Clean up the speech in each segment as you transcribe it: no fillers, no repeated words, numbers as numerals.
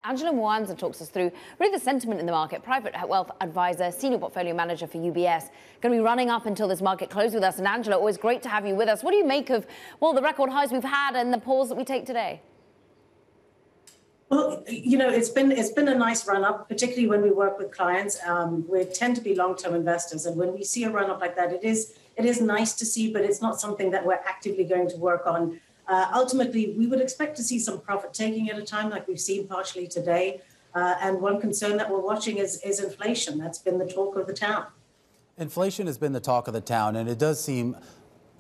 Angela Mwanza talks us through really the sentiment in the market. Private wealth advisor, senior portfolio manager for UBS, going to be running up until this market close with us. And Angela, always great to have you with us. What do you make of, well, the record highs we've had and the pause that we take today? Well, you know, it's been a nice run up, particularly when we work with clients. We tend to be long-term investors, and when we see a run up like that, it is nice to see, but it's not something that we're actively going to work on. Ultimately, we would expect to see some profit taking at a time like we've seen partially today. And one concern that we're watching is inflation. That's been the talk of the town. Inflation has been the talk of the town, and it does seem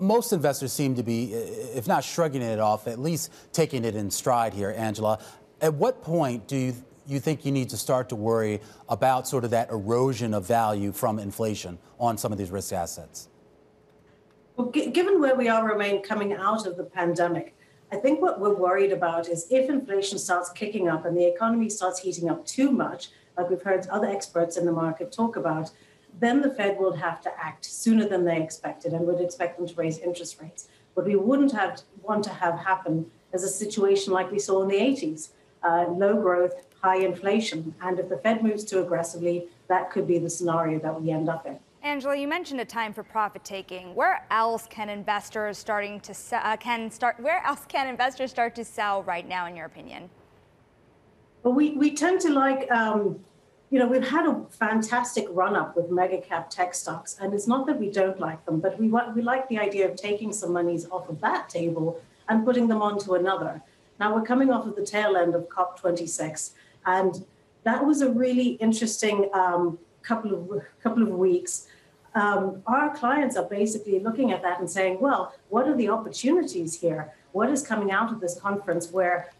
most investors seem to be, if not shrugging it off, at least taking it in stride here, Angela. At what point do you think you need to start to worry about sort of that erosion of value from inflation on some of these risk assets? Well, given where we are, Romaine, coming out of the pandemic, I think what we're worried about is if inflation starts kicking up and the economy starts heating up too much, like we've heard other experts in the market talk about, then the Fed will have to act sooner than they expected and would expect them to raise interest rates. What we wouldn't want to have happen is a situation like we saw in the 80s, low growth, high inflation. And if the Fed moves too aggressively, that could be the scenario that we end up in. Angela, you mentioned a time for profit taking. Where else can investors start to sell right now, in your opinion? Well, we tend to like, we've had a fantastic run up with mega cap tech stocks, and it's not that we don't like them, but we like the idea of taking some monies off of that table and putting them onto another. Now we're coming off of the tail end of COP26, and that was a really interesting couple of weeks. Our clients are basically looking at that and saying, well, what are the opportunities here? What is coming out of this conference where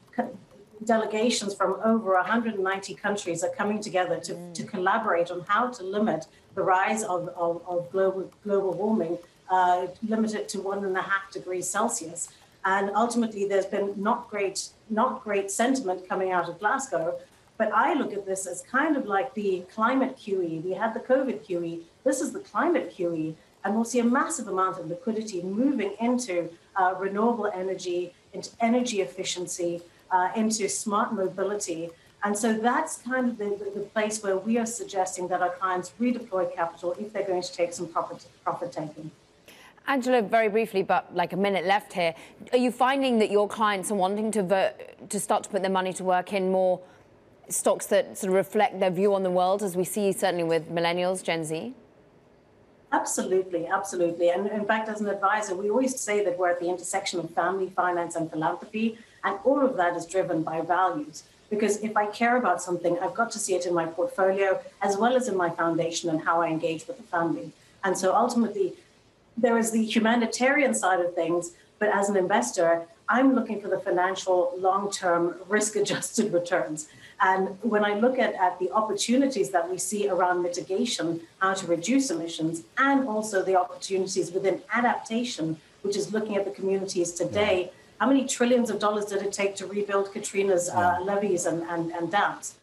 delegations from over 190 countries are coming together to collaborate on how to limit the rise of global warming, limit it to 1.5 degrees Celsius. And ultimately, there's been not great sentiment coming out of Glasgow. But I look at this as kind of like the climate QE. We had the COVID QE. This is the climate QE. And we'll see a massive amount of liquidity moving into renewable energy, into energy efficiency, into smart mobility. And so that's kind of the place where we are suggesting that our clients redeploy capital if they're going to take some profit taking. Angela, very briefly, but like a minute left here, are you finding that your clients are wanting to start to put their money to work in more stocks that sort of reflect their view on the world, as we see certainly with millennials, Gen Z? Absolutely, absolutely. And in fact, as an advisor, we always say that we're at the intersection of family, finance, and philanthropy. And all of that is driven by values. Because if I care about something, I've got to see it in my portfolio, as well as in my foundation and how I engage with the family. And so ultimately, there is the humanitarian side of things, but as an investor, I'm looking for the financial long-term risk-adjusted returns. And when I look at the opportunities that we see around mitigation, how to reduce emissions, and also the opportunities within adaptation, which is looking at the communities today, how many trillions of dollars did it take to rebuild Katrina's levees and dams?